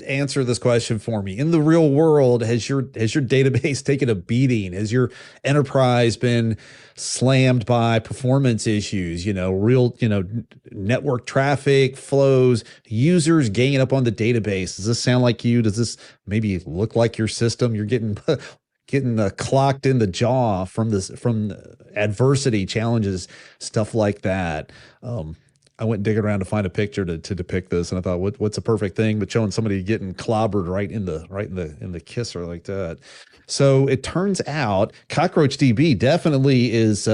answer this question for me. In the real world, has your database taken a beating? Has your enterprise been slammed by performance issues? Real, network traffic flows, users ganging up on the database. Does this sound like you? Does this maybe look like your system? You're getting clocked in the jaw from adversity, challenges, stuff like that. I went digging around to find a picture to depict this, and I thought, what's a perfect thing but showing somebody getting clobbered right in the kisser like that. So it turns out CockroachDB definitely is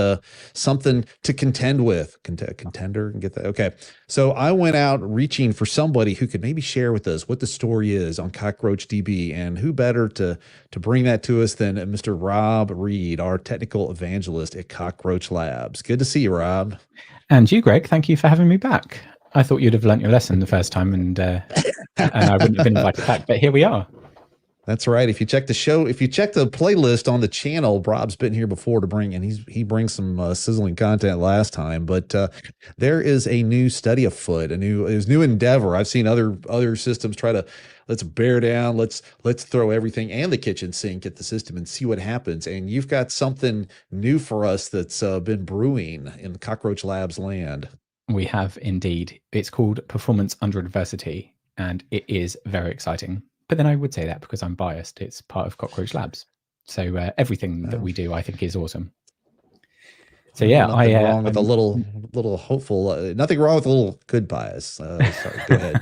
something to contend with. Contender, and get that. Okay. So I went out reaching for somebody who could maybe share with us what the story is on CockroachDB, and who better to bring that to us than Mr. Rob Reid, our technical evangelist at Cockroach Labs. Good to see you, Rob. And you, Greg, thank you for having me back. I thought you'd have learnt your lesson the first time, and I wouldn't have been invited back, but here we are. That's right. If you check the playlist on the channel, Rob's been here before and he brings some sizzling content last time. But there is a new study afoot, new endeavor. I've seen other systems try to let's bear down, let's throw everything and the kitchen sink at the system and see what happens. And you've got something new for us that's been brewing in Cockroach Labs land. We have indeed. It's called Performance Under Adversity, and it is very exciting. But then I would say that because I'm biased. It's part of Cockroach Labs. So everything that we do, I think, is awesome. So yeah, nothing wrong with a little hopeful, nothing wrong with a little good bias. Sorry, go ahead.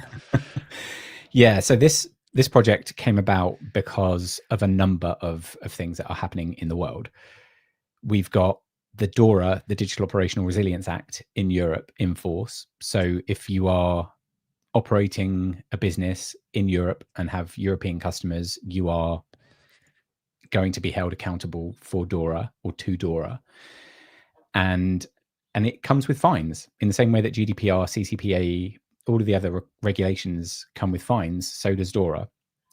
Yeah, so this project came about because of a number of things that are happening in the world. We've got the DORA, the Digital Operational Resilience Act in Europe, in force. So if you are operating a business in Europe and have European customers, you are going to be held accountable for DORA or to DORA. And it comes with fines in the same way that GDPR, CCPA, all of the other regulations come with fines. So does DORA.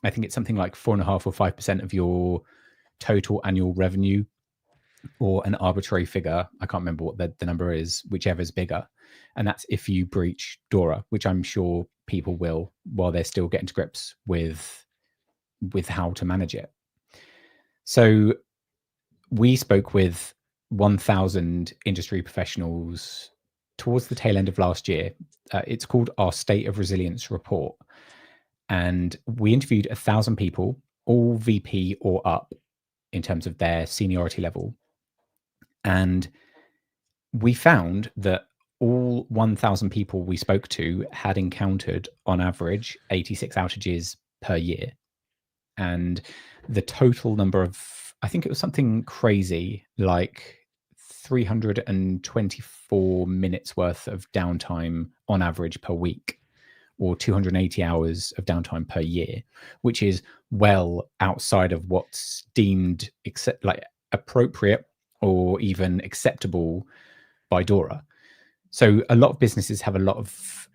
I think it's something like 4.5 or 5% of your total annual revenue, or an arbitrary figure. I can't remember what the number is, whichever's bigger. And that's if you breach DORA, which I'm sure people will, while they're still getting to grips with how to manage it. So we spoke with 1,000 industry professionals towards the tail end of last year. It's called our State of Resilience Report. And we interviewed 1,000 people, all VP or up in terms of their seniority level. And we found that all 1,000 people we spoke to had encountered, on average, 86 outages per year. And the total number of, I think it was something crazy, like 324 minutes worth of downtime on average per week, or 280 hours of downtime per year, which is well outside of what's deemed appropriate or even acceptable by DORA. So a lot of businesses have a lot of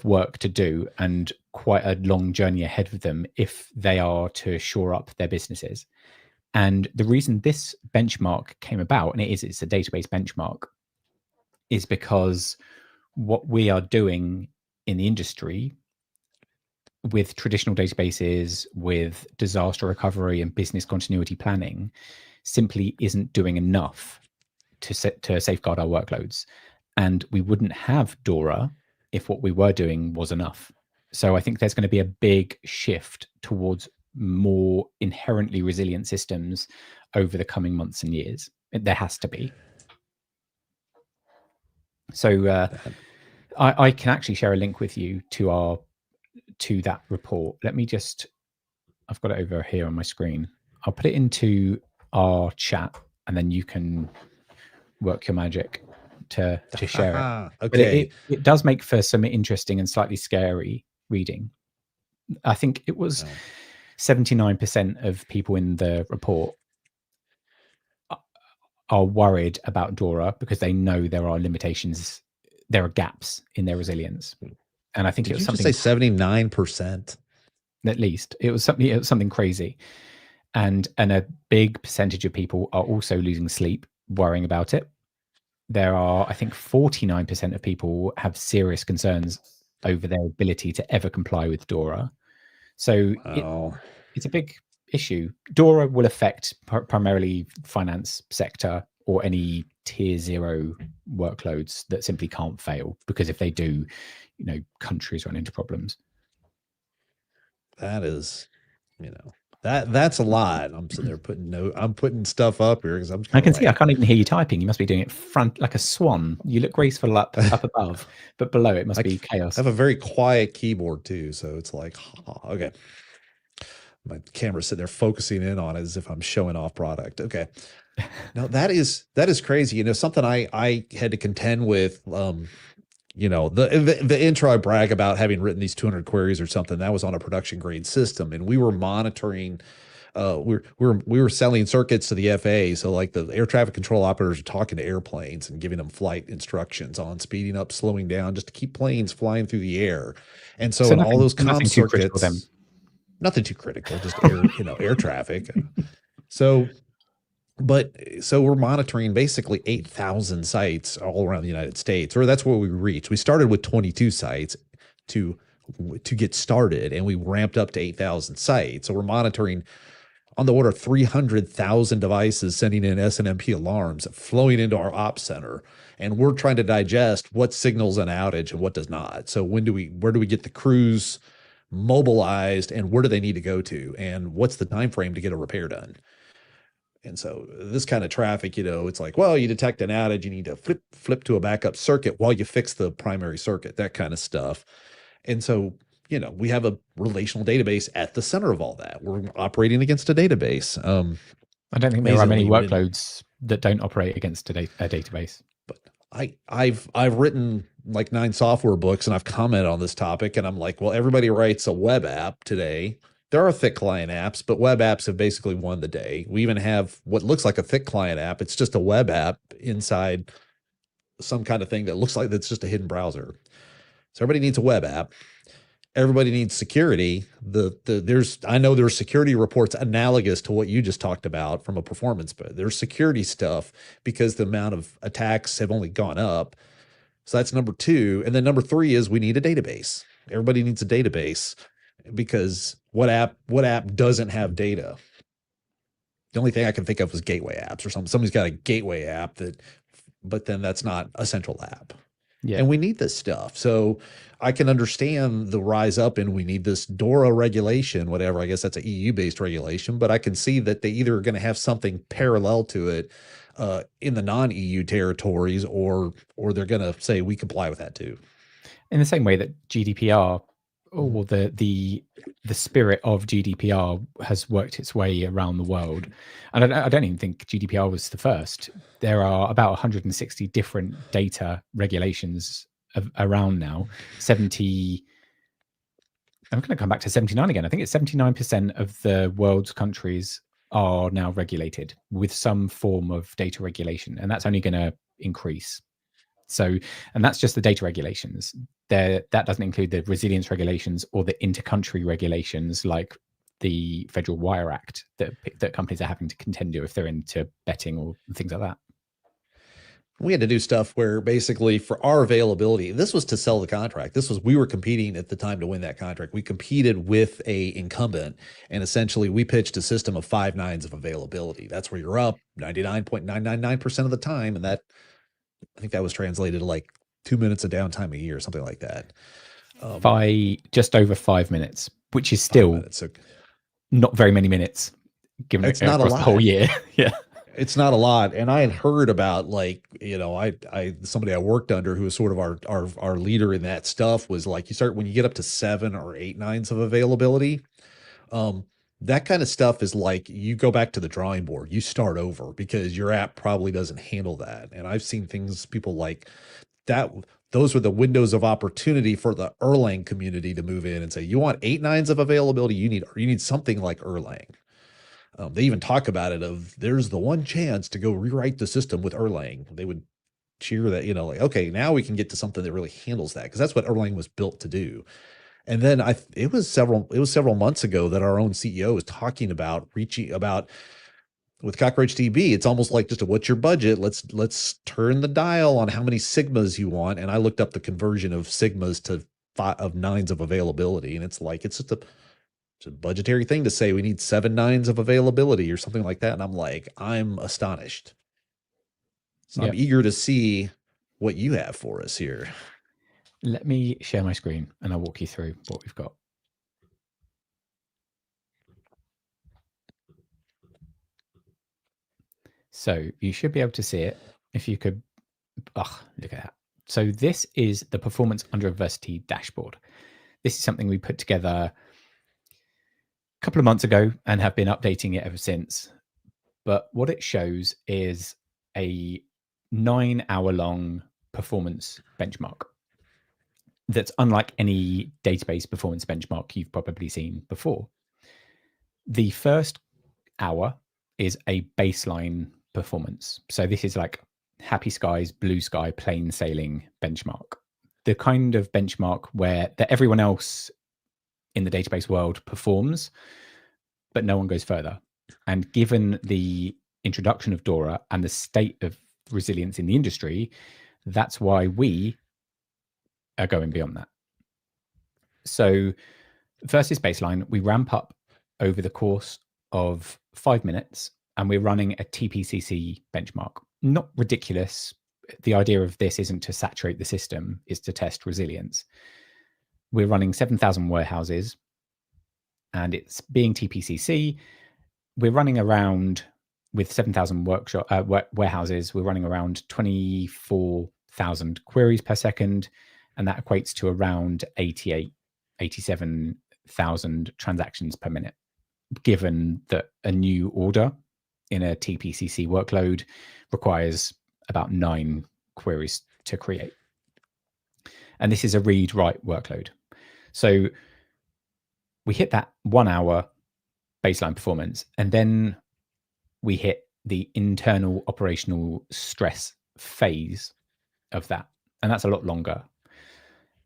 work to do and quite a long journey ahead of them if they are to shore up their businesses. And the reason this benchmark came about, and it's a database benchmark, is because what we are doing in the industry with traditional databases, with disaster recovery and business continuity planning, simply isn't doing enough to safeguard our workloads. And we wouldn't have DORA if what we were doing was enough. So I think there's going to be a big shift towards more inherently resilient systems over the coming months and years. There has to be. So I can actually share a link with you to that report. Let me just, I've got it over here on my screen. I'll put it into our chat, and then you can work your magic to share it. Okay. But it does make for some interesting and slightly scary reading. I think it was 79% of people in the report are worried about DORA because they know there are limitations, there are gaps in their resilience. And I think it was something. Did you just say 79%? At least it was something crazy. And a big percentage of people are also losing sleep worrying about it. There are, I think, 49% of people have serious concerns over their ability to ever comply with DORA. So Wow. it's a big issue. DORA will affect primarily finance sector or any tier 0 workloads that simply can't fail, because if they do, countries run into problems. That is, that's a lot. I'm sitting there I'm putting stuff up here because I'm I kind of can see, I like, can't even hear you typing. You must be doing it front like a swan. You look graceful up above, but below it must be I chaos. have a very quiet keyboard too, so it's like, okay. My camera's sitting there focusing in on it as if I'm showing off product. Okay. No, that is crazy. Something I had to contend with. The intro I brag about having written these 200 queries or something, that was on a production grade system, and we were monitoring. We were selling circuits to the FAA, so like the air traffic control operators are talking to airplanes and giving them flight instructions on speeding up, slowing down, just to keep planes flying through the air. And so in all those comm nothing too critical then. circuits, nothing too critical, just air, air traffic. So we're monitoring basically 8,000 sites all around the United States, or that's what we reached. We started with 22 sites to get started, and we ramped up to 8,000 sites. So we're monitoring on the order of 300,000 devices, sending in SNMP alarms flowing into our ops center. And we're trying to digest what signals an outage and what does not. So where do we get the crews mobilized, and where do they need to go to, and what's the time frame to get a repair done? And so this kind of traffic, it's like, well, you detect an outage, you need to flip to a backup circuit while you fix the primary circuit, that kind of stuff. And so, we have a relational database at the center of all that. We're operating against a database. I don't think there are many workloads that don't operate against a database. But I've written like 9 software books, and I've commented on this topic, and I'm like, well, everybody writes a web app today. There are thick client apps, but web apps have basically won the day. We even have what looks like a thick client app. It's just a web app inside some kind of thing that looks like that's just a hidden browser. So everybody needs a web app. Everybody needs security. I know there's security reports analogous to what you just talked about from a performance, but there's security stuff because the amount of attacks have only gone up. So that's number 2. And then number 3 is we need a database. Everybody needs a database, because what app doesn't have data? The only thing I can think of is gateway apps or something. Somebody's got a gateway app but then that's not a central app. Yeah. And we need this stuff. So I can understand the rise up, and we need this DORA regulation, whatever. I guess that's an EU-based regulation, but I can see that they either are going to have something parallel to it in the non-EU territories, or they're going to say we comply with that too. In the same way that GDPR, or the spirit of GDPR has worked its way around the world. And I don't even think GDPR was the first. There are about 160 different data regulations around now. I'm going to come back to 79 again. I think it's 79% of the world's countries are now regulated with some form of data regulation, and that's only going to increase. So, and that's just the data regulations. That doesn't include the resilience regulations or the inter-country regulations like the Federal Wire Act that companies are having to contend to if they're into betting or things like that. We had to do stuff where basically for our availability, this was to sell the contract. We were competing at the time to win that contract. We competed with a incumbent, and essentially we pitched a system of 5 nines of availability. That's where you're up 99.999% of the time. And I think that was translated to like 2 minutes of downtime a year, something like that. Just over 5 minutes, which is still not very many minutes given it's not across the whole year. Yeah. It's not a lot. And I had heard about somebody I worked under who was sort of our leader in that stuff was like, when you get up to 7 or 8 nines of availability, that kind of stuff is like you go back to the drawing board, you start over, because your app probably doesn't handle that. And I've seen people like that. Those were the windows of opportunity for the Erlang community to move in and say, you want 8 nines of availability, you need something like Erlang. They even talk about it there's the one chance to go rewrite the system with Erlang. They would cheer that, okay, now we can get to something that really handles that, because that's what Erlang was built to do. And then it was several months ago that our own CEO was talking about with CockroachDB. It's almost like just what's your budget? Let's turn the dial on how many sigmas you want. And I looked up the conversion of sigmas to 5 nines of availability, and it's just a budgetary thing to say we need 7 nines of availability or something like that. And I'm like, I'm astonished. So I'm eager to see what you have for us here. Let me share my screen and I'll walk you through what we've got. So you should be able to see it. If you could, look at that. So this is the Performance under Adversity dashboard. This is something we put together a couple of months ago and have been updating it ever since. But what it shows is a 9-hour-long performance benchmark that's unlike any database performance benchmark you've probably seen before. The first hour is a baseline performance. So this is like happy skies, blue sky, plain sailing benchmark. The kind of benchmark where that everyone else in the database world performs, but no one goes further. And given the introduction of Dora and the state of resilience in the industry, that's why we are going beyond that. So first is baseline. We ramp up over the course of 5 minutes and we're running a TPCC benchmark. Not ridiculous. The idea of this isn't to saturate the system, it's to test resilience. We're running 7,000 warehouses and it's being TPCC. We're running around, with 7,000 warehouses, we're running around 24,000 queries per second. And that equates to around 87,000 transactions per minute, given that a new order in a TPCC workload requires about 9 queries to create. And this is a read-write workload. So we hit that 1 hour baseline performance, and then we hit the internal operational stress phase of that. And that's a lot longer.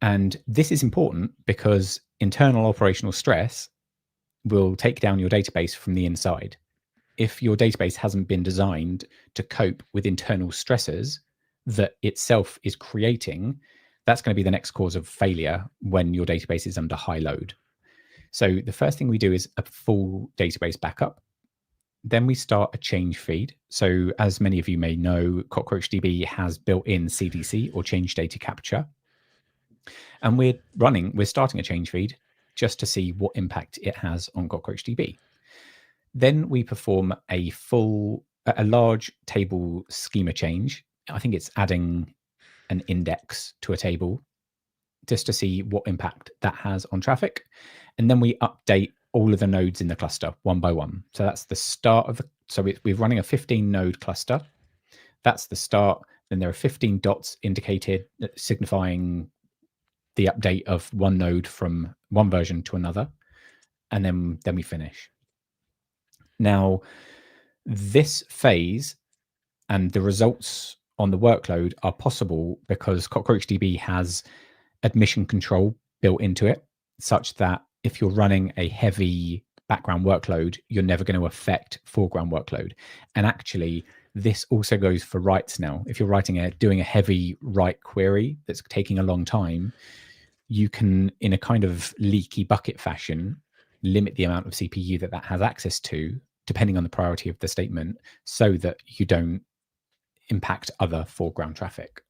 And this is important because internal operational stress will take down your database from the inside. If your database hasn't been designed to cope with internal stressors that itself is creating, that's going to be the next cause of failure when your database is under high load. So the first thing we do is a full database backup. Then we start a change feed. So as many of you may know, CockroachDB has built-in CDC, or change data capture. And we're starting a change feed just to see what impact it has on CockroachDB. Then we perform a large table schema change. I think it's adding an index to a table just to see what impact that has on traffic. And then we update all of the nodes in the cluster one by one. So that's the start of we're running a 15 node cluster. That's the start. Then there are 15 dots indicated, signifying the update of one node from one version to another. And then we finish. Now, this phase and the results on the workload are possible because CockroachDB has admission control built into it, such that if you're running a heavy background workload, you're never going to affect foreground workload. And actually, this also goes for writes now. If you're doing a heavy write query that's taking a long time, you can, in a kind of leaky bucket fashion, limit the amount of CPU that has access to, depending on the priority of the statement, so that you don't impact other foreground traffic.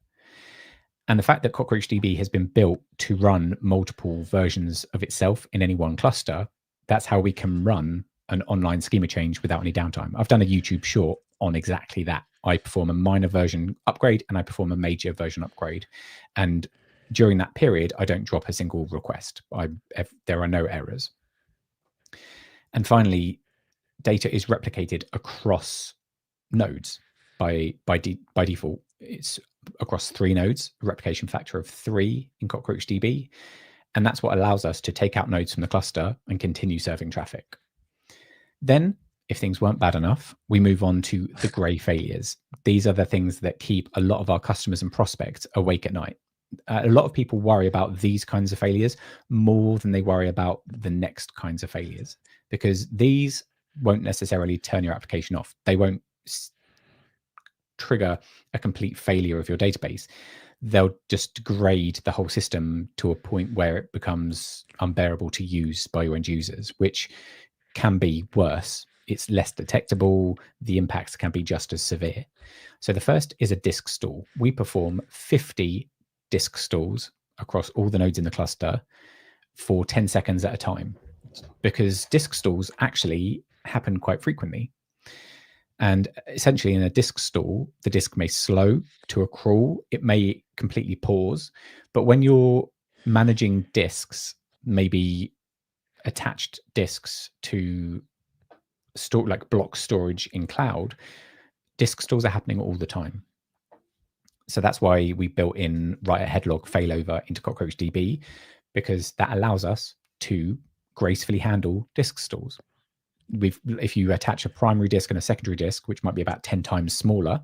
And the fact that CockroachDB has been built to run multiple versions of itself in any one cluster, that's how we can run an online schema change without any downtime. I've done a YouTube short on exactly that. I perform a minor version upgrade and I perform a major version upgrade. And during that period, I don't drop a single request. There are no errors. And finally, data is replicated across nodes by default. It's across 3 nodes, a replication factor of 3 in CockroachDB. And that's what allows us to take out nodes from the cluster and continue serving traffic. Then, if things weren't bad enough, we move on to the gray failures. These are the things that keep a lot of our customers and prospects awake at night. A lot of people worry about these kinds of failures more than they worry about the next kinds of failures, because these won't necessarily turn your application off. They won't trigger a complete failure of your database. they'll just degrade the whole system to a point where it becomes unbearable to use by your end users, which can be worse. It's less detectable. The impacts can be just as severe. So the first is a disk stall. We perform 50 disk stalls across all the nodes in the cluster for 10 seconds at a time, because disk stalls actually happen quite frequently. And essentially in a disk stall, the disk may slow to a crawl, it may completely pause. But when you're managing disks, maybe attached disks to store, like block storage in cloud, disk stalls are happening all the time. So that's why we built in write ahead log failover into CockroachDB, because that allows us to gracefully handle disk stalls. If you attach a primary disk and a secondary disk, which might be about 10 times smaller,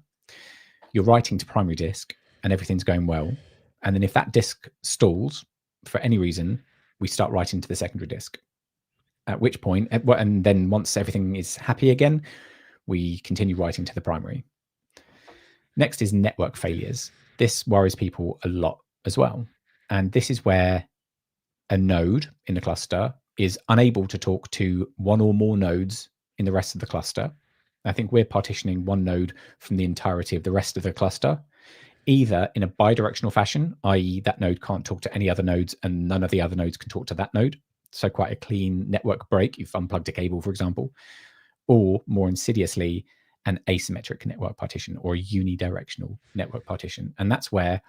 you're writing to primary disk and everything's going well. And then if that disk stalls for any reason, we start writing to the secondary disk. At which point, and then once everything is happy again, we continue writing to the primary. Next is network failures. This worries people a lot as well. And this is where a node in the cluster is unable to talk to one or more nodes in the rest of the cluster. I think we're partitioning one node from the entirety of the rest of the cluster, either in a bidirectional fashion, i.e. that node can't talk to any other nodes and none of the other nodes can talk to that node. So quite a clean network break. You've unplugged a cable, for example, or more insidiously, an asymmetric network partition or a unidirectional network partition. And that's where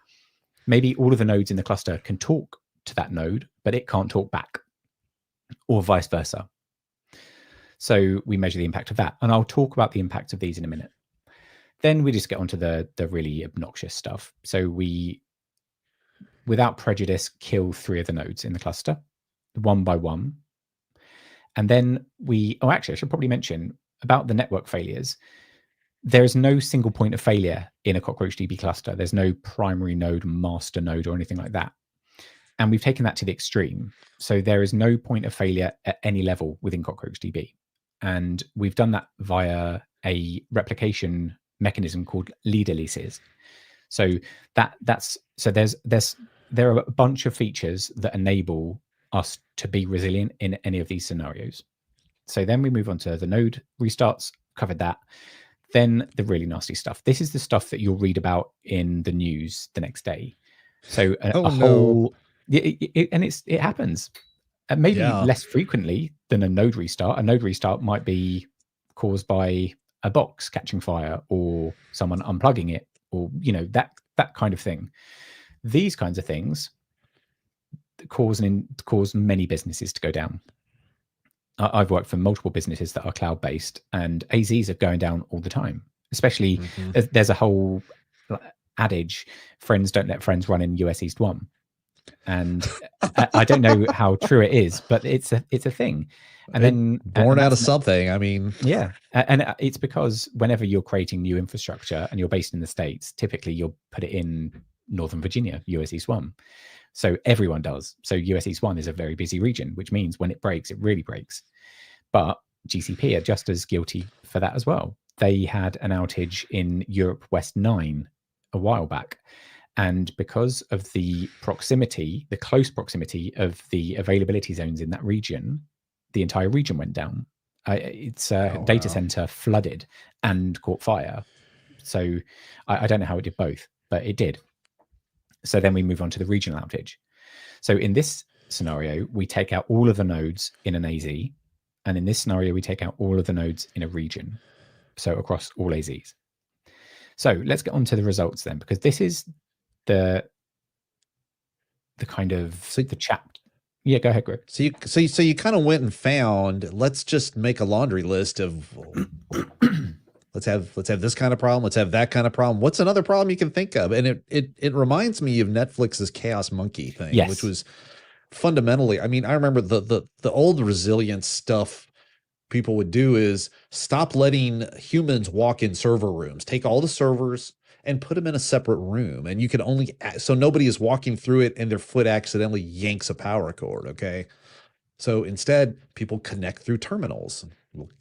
maybe all of the nodes in the cluster can talk to that node, but it can't talk back, or vice versa. So we measure the impact of that. And I'll talk about the impact of these in a minute. Then we just get onto the really obnoxious stuff. So we, without prejudice, kill 3 of the nodes in the cluster, one by one. And then actually, I should probably mention about the network failures. There is no single point of failure in a CockroachDB cluster. There's no primary node, master node, or anything like that. And we've taken that to the extreme. So there is no point of failure at any level within CockroachDB. And we've done that via a replication mechanism called leader leases. So there are a bunch of features that enable us to be resilient in any of these scenarios. So then we move on to the node restarts, covered that. Then the really nasty stuff. This is the stuff that you'll read about in the news the next day. So it happens. Maybe less frequently than a node restart. A node restart might be caused by a box catching fire or someone unplugging it, or that kind of thing. These kinds of things cause many businesses to go down. I've worked for multiple businesses that are cloud-based, and AZs are going down all the time. Especially, there's a whole adage: friends don't let friends run in US East 1. And I don't know how true it is, but it's a thing. And born out of something. I mean, yeah, and it's because whenever you're creating new infrastructure and you're based in the States, typically you'll put it in Northern Virginia, US East 1. So everyone does. So US East 1 is a very busy region, which means when it breaks, it really breaks. But GCP are just as guilty for that as well. They had an outage in Europe West 9 a while back. And because of the proximity, the close proximity of the availability zones in that region, the entire region went down. Its data center flooded and caught fire. So I don't know how it did both, but it did. So then we move on to the regional outage. So in this scenario, we take out all of the nodes in an AZ. And in this scenario, we take out all of the nodes in a region. So across all AZs. So let's get on to the results then, because this is the kind of the chat. Yeah, go ahead, Greg. So you kind of went and found, let's just make a laundry list of let's have this kind of problem, let's have that kind of problem. What's another problem you can think of? And it reminds me of Netflix's Chaos Monkey thing, yes. which was fundamentally, I mean, I remember the old resilience stuff people would do is stop letting humans walk in server rooms, take all the servers and put them in a separate room. And you can only, so nobody is walking through it and their foot accidentally yanks a power cord. Okay. So instead, people connect through terminals,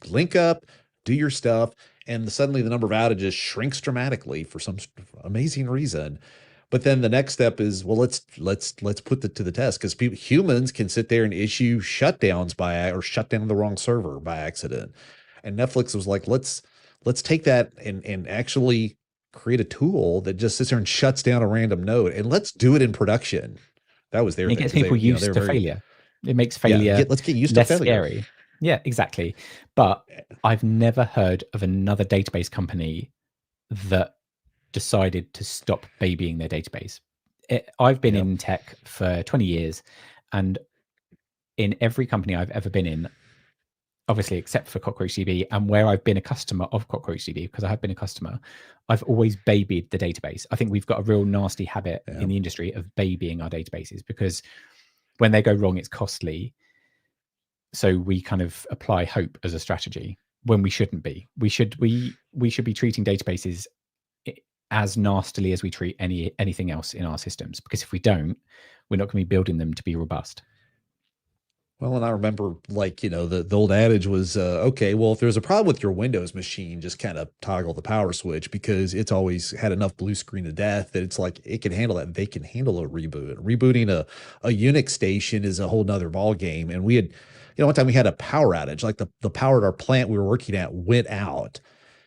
link up, do your stuff. And suddenly the number of outages shrinks dramatically for some amazing reason. But then the next step is, well, let's put that to the test, because humans can sit there and issue shutdowns or shut down the wrong server by accident. And Netflix was like, let's take that and actually create a tool that just sits there and shuts down a random node, and let's do it in production. That was their And it thing, gets because people they're used to very, failure. It makes yeah, failure let's get used to less failure. scary. Yeah, exactly. But I've never heard of another database company that decided to stop babying their database. I've been in tech for 20 years, and in every company I've ever been in, obviously except for CockroachDB, and where I've been a customer of CockroachDB, because I have been a customer, I've always babied the database. I think we've got a real nasty habit in the industry of babying our databases, because when they go wrong, it's costly. So we kind of apply hope as a strategy when we shouldn't be. We should be treating databases as nastily as we treat anything else in our systems, because if we don't, we're not going to be building them to be robust. Well, and I remember, like, the old adage was, okay, well, if there's a problem with your Windows machine, just kind of toggle the power switch, because it's always had enough blue screen of death that it's like it can handle that. They can handle a reboot. Rebooting a Unix station is a whole nother ball game. And we had, one time we had a power outage, like the power at our plant we were working at went out.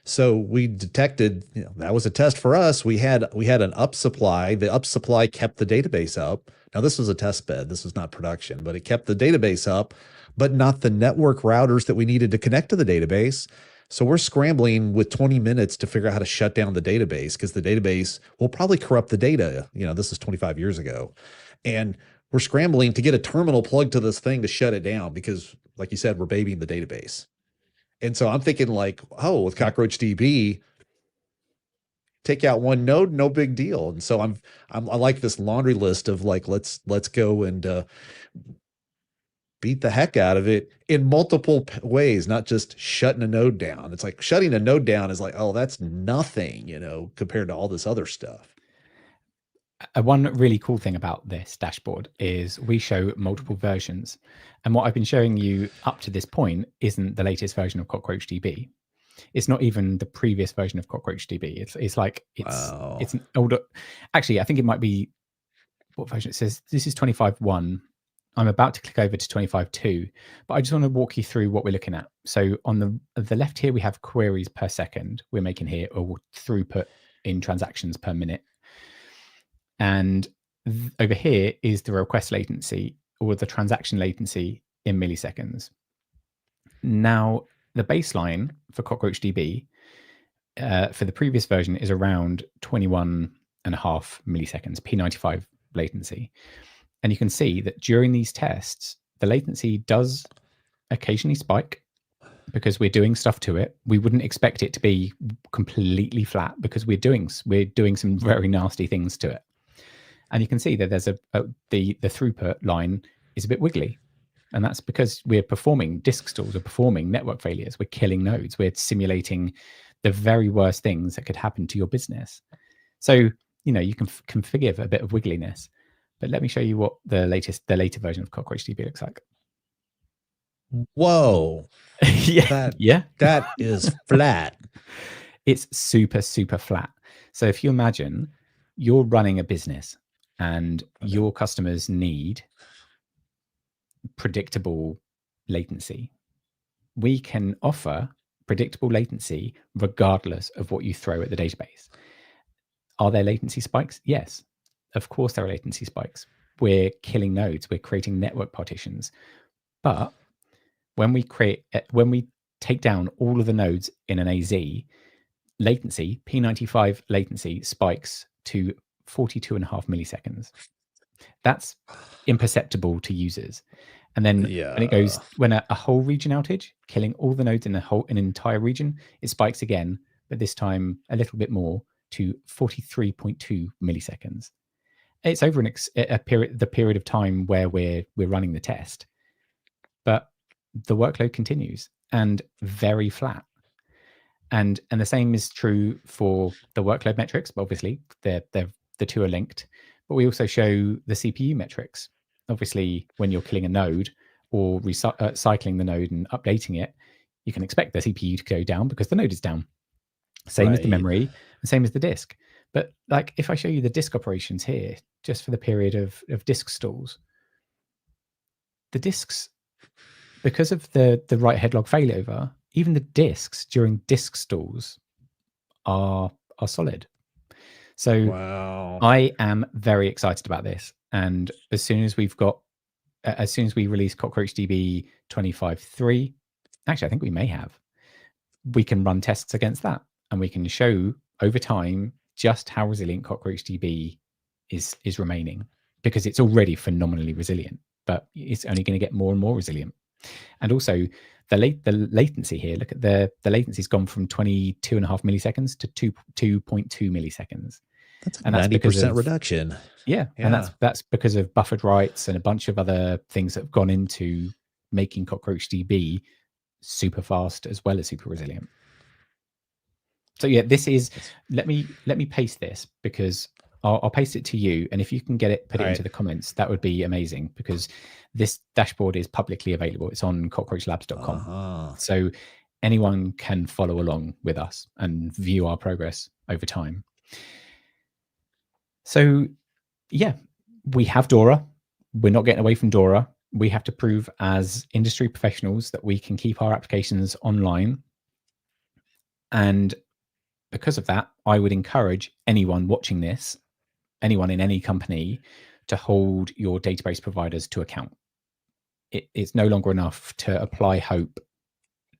So we detected, that was a test for us. We had an up supply. The up supply kept the database up. Now, this was a test bed. This was not production, but it kept the database up, but not the network routers that we needed to connect to the database. So we're scrambling with 20 minutes to figure out how to shut down the database, because the database will probably corrupt the data. This is 25 years ago. And we're scrambling to get a terminal plugged to this thing to shut it down, because, like you said, we're babying the database. And so I'm thinking, like, oh, with CockroachDB, take out one node, no big deal. And so I like this laundry list of, like, let's go and beat the heck out of it in multiple ways, not just shutting a node down. It's like shutting a node down is like, oh, that's nothing, compared to all this other stuff. One really cool thing about this dashboard is we show multiple versions. And what I've been showing you up to this point isn't the latest version of CockroachDB. It's not even the previous version of CockroachDB. It's an older. Actually, I think it might be, what version it says. This is 25.1. I'm about to click over to 25.2, but I just want to walk you through what we're looking at. So on the left here, we have queries per second we're making here, or throughput in transactions per minute. And over here is the request latency, or the transaction latency in milliseconds. Now, the baseline for CockroachDB for the previous version is around 21.5 milliseconds, P95 latency. And you can see that during these tests, the latency does occasionally spike because we're doing stuff to it. We wouldn't expect it to be completely flat, because we're doing some very nasty things to it. And you can see that there's the throughput line is a bit wiggly. And that's because we're performing disk stalls, we're performing network failures, we're killing nodes, we're simulating the very worst things that could happen to your business. So, you can forgive a bit of wiggliness. But let me show you what the later version of CockroachDB looks like. Whoa. That is flat. It's super, super flat. So if you imagine you're running a business and your customers need predictable latency, we can offer predictable latency regardless of what you throw at the database. Are there latency spikes? Yes, of course there are latency spikes. We're killing nodes, we're creating network partitions. But when we take down all of the nodes in an AZ, latency, P95 latency, spikes to 42.5 milliseconds. That's imperceptible to users. And then when a whole region outage, killing all the nodes in an entire region, it spikes again, but this time a little bit more to 43.2 milliseconds. It's over the period of time where we're running the test, but the workload continues and very flat. And the same is true for the workload metrics. But obviously, the two are linked. But we also show the CPU metrics. Obviously, when you're killing a node or cycling the node and updating it, you can expect the CPU to go down because the node is down. Same as the memory, and same as the disk. But like if I show you the disk operations here, just for the period of disk stalls, the disks, because of the write ahead log failover, even the disks during disk stalls are solid. So wow. I am very excited about this. And as soon as we release CockroachDB 25.3, actually, I think we may have, we can run tests against that, and we can show over time just how resilient CockroachDB is remaining, because it's already phenomenally resilient, but it's only going to get more and more resilient. And also the latency here, look at the latency's gone from 22.5 milliseconds to 2.2 milliseconds. That's a 90% reduction. Yeah. And that's because of buffered writes and a bunch of other things that have gone into making CockroachDB super fast as well as super resilient. So yeah, this is, let me paste this, because I'll paste it to you, and if you can put it into the comments, that would be amazing, because this dashboard is publicly available. It's on cockroachlabs.com. So anyone can follow along with us and view our progress over time. So yeah, we have Dora. We're not getting away from Dora. We have to prove as industry professionals that we can keep our applications online. And because of that, I would encourage anyone watching this, anyone in any company, to hold your database providers to account. It's no longer enough to apply hope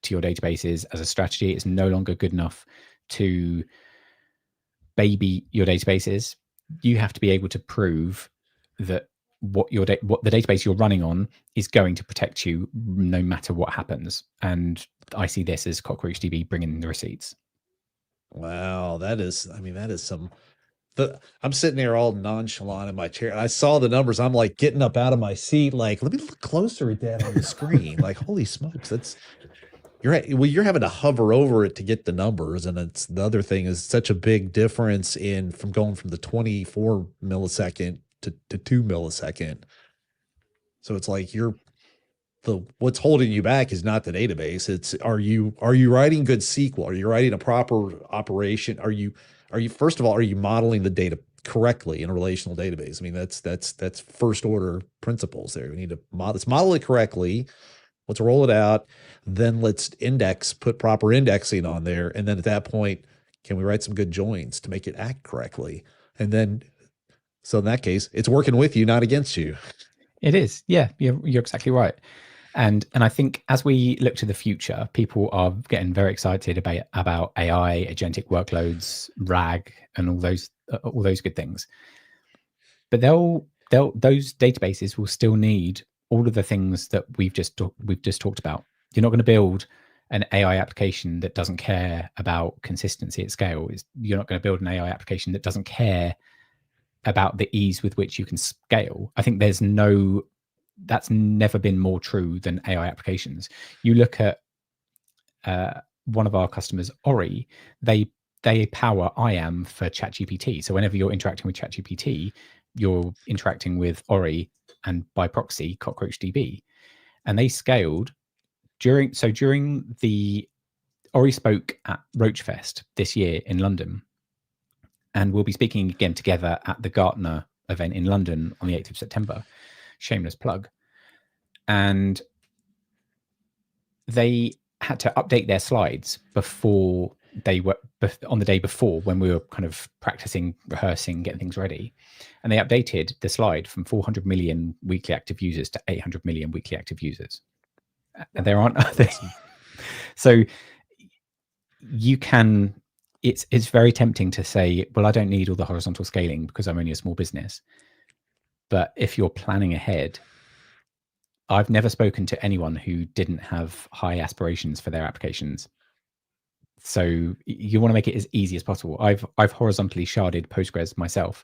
to your databases as a strategy. It's no longer good enough to baby your databases. You have to be able to prove that what the database you're running on is going to protect you no matter what happens. And I see this as CockroachDB bringing the receipts. Wow, that is some. I'm sitting there all nonchalant in my chair, and I saw the numbers. I'm like getting up out of my seat, like, let me look closer at that on the screen. Like, holy smokes, you're having to hover over it to get the numbers. And it's the other thing is such a big difference from going from the 24 millisecond to 2 millisecond. So it's like what's holding you back is not the database. It's are you writing good SQL? Are you writing a proper operation? Are you first of all, are you modeling the data correctly in a relational database? I mean, that's first order principles there. We need to model it correctly. Let's roll it out. Then let's put proper indexing on there. And then at that point, can we write some good joins to make it act correctly? And then, so in that case, it's working with you, not against you. It is. Yeah, you're exactly right. And I think as we look to the future, people are getting very excited about AI, agentic workloads, RAG, and all those good things. But those databases will still need all of the things that we've just talked about. You're not going to build an AI application that doesn't care about consistency at scale. You're not going to build an AI application that doesn't care about the ease with which you can scale. I think that's never been more true than AI applications. You look at one of our customers, Ori, they power IAM for ChatGPT. So whenever you're interacting with ChatGPT, you're interacting with Ori and by proxy CockroachDB. And they scaled during the Ori spoke at Roachfest this year in London. And we'll be speaking again together at the Gartner event in London on the 8th of September. Shameless plug. And they had to update their slides before on the day before, when we were kind of practicing, rehearsing, getting things ready. And they updated the slide from 400 million weekly active users to 800 million weekly active users. And there aren't others. So you can, it's very tempting to say, well, I don't need all the horizontal scaling because I'm only a small business. But if you're planning ahead, I've never spoken to anyone who didn't have high aspirations for their applications. So you want to make it as easy as possible. I've horizontally sharded Postgres myself,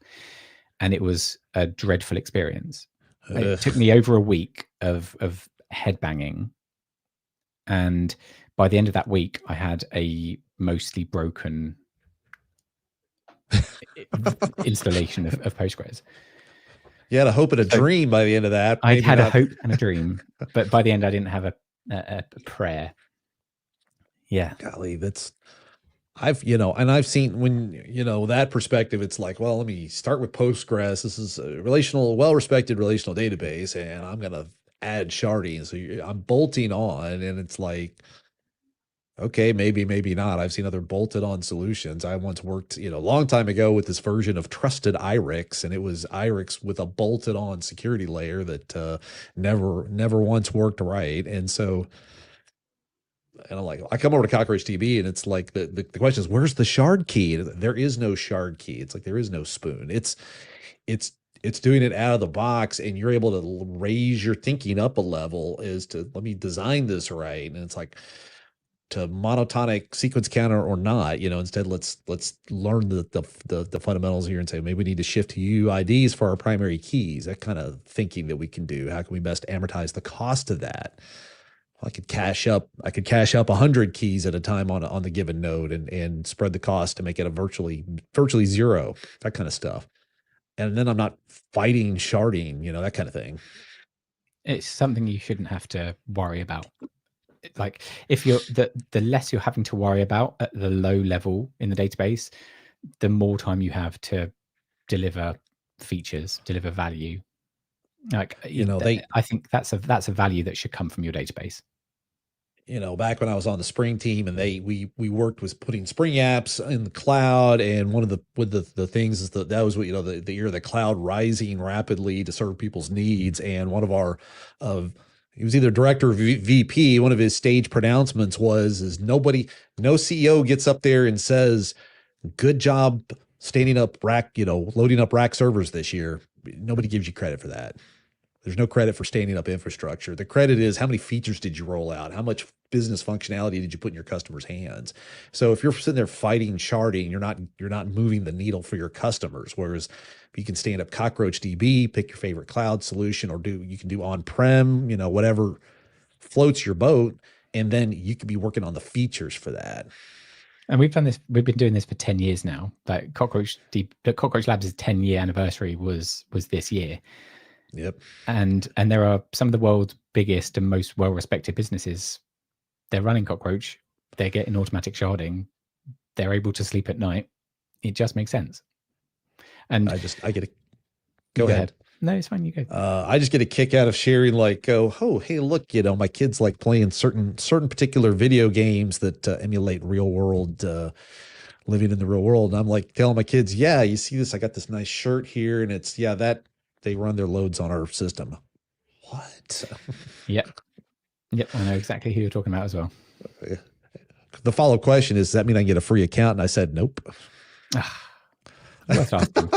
and it was a dreadful experience. It took me over a week of head banging, and by the end of that week, I had a mostly broken installation of Postgres. You had a hope and a dream by the end of that. I had a hope and a dream, but by the end, I didn't have a prayer. Yeah. Golly, that's I've seen when, that perspective, it's like, well, let me start with Postgres. This is a well-respected relational database, and I'm going to add sharding. So I'm bolting on, and it's like, okay, maybe not. I've seen other bolted on solutions. I once worked, a long time ago with this version of trusted IRIX, and it was IRIX with a bolted on security layer that never once worked right. And I'm like, I come over to CockroachDB, and it's like the question is, where's the shard key? There is no shard key. It's like there is no spoon. It's it's doing it out of the box, and you're able to raise your thinking up a level as to, let me design this right. And it's like, to monotonic sequence counter or not, instead let's learn the fundamentals here and say, maybe we need to shift to UIDs for our primary keys. That kind of thinking that we can do. How can we best amortize the cost of that? I could cache up 100 keys at a time on the given node, and spread the cost to make it a virtually zero, that kind of stuff. And then I'm not fighting sharding, that kind of thing. It's something you shouldn't have to worry about. Like, if you're the less you're having to worry about at the low level in the database, the more time you have to deliver features, deliver value. Like, I think that's a value that should come from your database. Back when I was on the Spring team, and we worked with putting Spring apps in the cloud, and one of the things is that was what, the year of the cloud rising rapidly to serve people's needs. And one of our he was either director or VP. One of his stage pronouncements is no CEO gets up there and says, "Good job standing up loading up rack servers this year." Nobody gives you credit for that. There's no credit for standing up infrastructure. The credit is, how many features did you roll out? How much business functionality did you put in your customers' hands? So if you're sitting there fighting sharding, you're not moving the needle for your customers. Whereas you can stand up CockroachDB, pick your favorite cloud solution, or you can do on-prem, whatever floats your boat, and then you could be working on the features for that. And we've been doing this for 10 years now. Like Cockroach Labs' 10-year anniversary was this year. Yep. And there are some of the world's biggest and most well-respected businesses. They're running Cockroach. They're getting automatic sharding. They're able to sleep at night. It just makes sense. And go ahead. No, it's fine. You go. I just get a kick out of sharing, like, oh, hey, look, my kids like playing certain particular video games that emulate real world, living in the real world. And I'm like telling my kids, yeah, you see this? I got this nice shirt here, and it's that they run their loads on our system. What? Yep. I know exactly who you're talking about as well. The follow-up question is, does that mean I can get a free account? And I said, nope. Worth asking.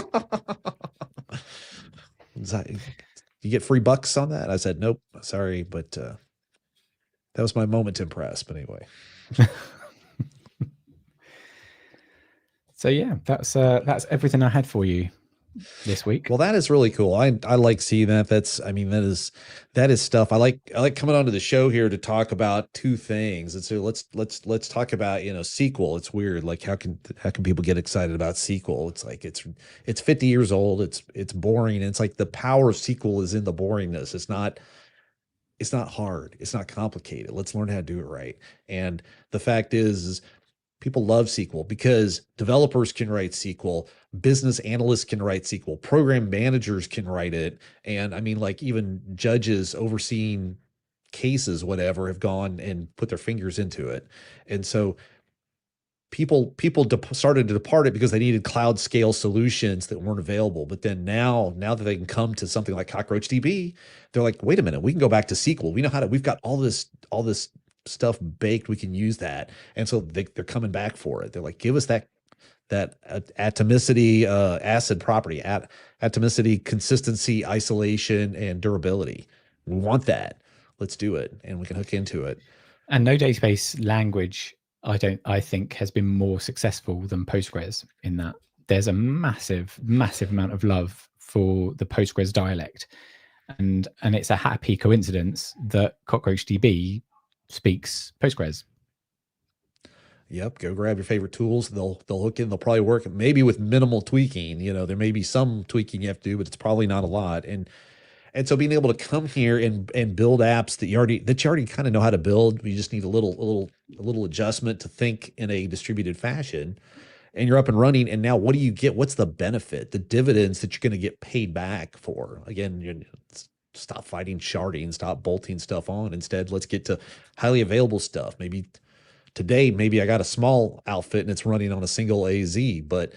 You get free bucks on that? I said, nope, sorry, but that was my moment to impress. But anyway. So yeah, that's everything I had for you this week. Well, that is really cool. I like seeing that. That is stuff I like coming onto the show here to talk about two things. And so let's talk about, SQL. It's weird. Like, how can people get excited about SQL? It's like, it's 50 years old. It's boring. And it's like, the power of SQL is in the boringness. It's not hard. It's not complicated. Let's learn how to do it right. And the fact is people love SQL because developers can write SQL, business analysts can write SQL, program managers can write it. And I mean, like, even judges overseeing cases, whatever, have gone and put their fingers into it. And so people started to depart it because they needed cloud scale solutions that weren't available. But then now that they can come to something like CockroachDB, they're like, wait a minute, we can go back to SQL. We know we've got all this stuff baked. We can use that. And so they're coming back for it. They're like, give us that atomicity, acid property, atomicity, consistency, isolation, and durability. We want that. Let's do it. And we can hook into it. And no database language, I think, has been more successful than Postgres in that. There's a massive amount of love for the Postgres dialect. And it's a happy coincidence that CockroachDB speaks Postgres. Yep. Go grab your favorite tools. They'll hook in. They'll probably work, maybe with minimal tweaking. There may be some tweaking you have to do, but it's probably not a lot. And And so being able to come here and build apps that you already kind of know how to build, you just need a little adjustment to think in a distributed fashion, and you're up and running. And now what do you get? What's the benefit, the dividends that you're going to get paid back for? Again, stop fighting sharding, stop bolting stuff on. Instead, let's get to highly available stuff. Maybe today, I got a small outfit and it's running on a single AZ, but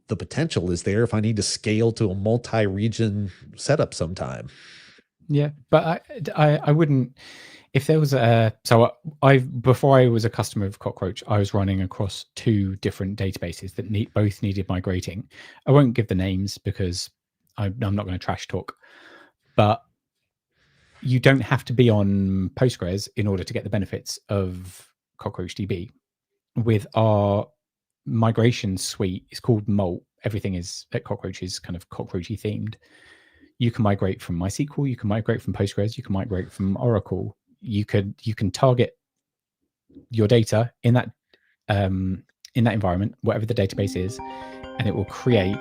the potential is there if I need to scale to a multi-region setup sometime. Yeah, but I wouldn't. If there was before I was a customer of Cockroach, I was running across 2 different databases that both needed migrating. I won't give the names because I'm not going to trash talk, but you don't have to be on Postgres in order to get the benefits of CockroachDB. With our migration suite, it's called Molt. Everything is at Cockroach is kind of cockroachy themed. You can migrate from MySQL, you can migrate from Postgres, you can migrate from Oracle. You can target your data in that environment, whatever the database is, and it will create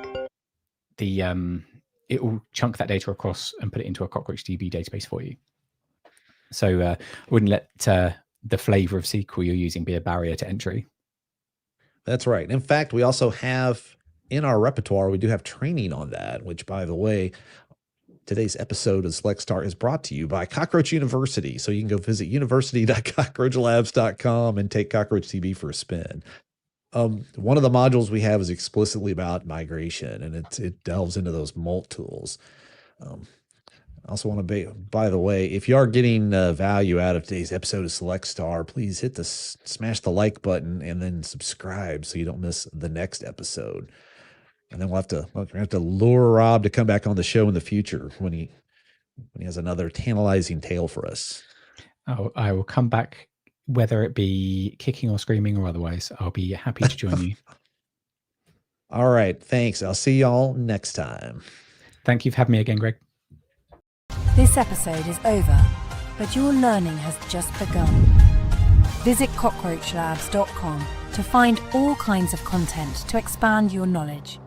it will chunk that data across and put it into a CockroachDB database for you. So I wouldn't let the flavor of SQL you're using be a barrier to entry. That's right. In fact, we also have in our repertoire, we do have training on that, which, by the way, today's episode of Select Start is brought to you by Cockroach University. So you can go visit university.cockroachlabs.com and take CockroachDB for a spin. One of the modules we have is explicitly about migration, and it delves into those Molt tools. I also want to by the way, if you are getting value out of today's episode of Select Star, please smash the like button and then subscribe so you don't miss the next episode. And then we'll have to lure Rob to come back on the show in the future when he has another tantalizing tale for us. Oh, I will come back, whether it be kicking or screaming or otherwise. I'll be happy to join you. All right. Thanks. I'll see y'all next time. Thank you for having me again, Greg. This episode is over, but your learning has just begun. Visit CockroachLabs.com to find all kinds of content to expand your knowledge.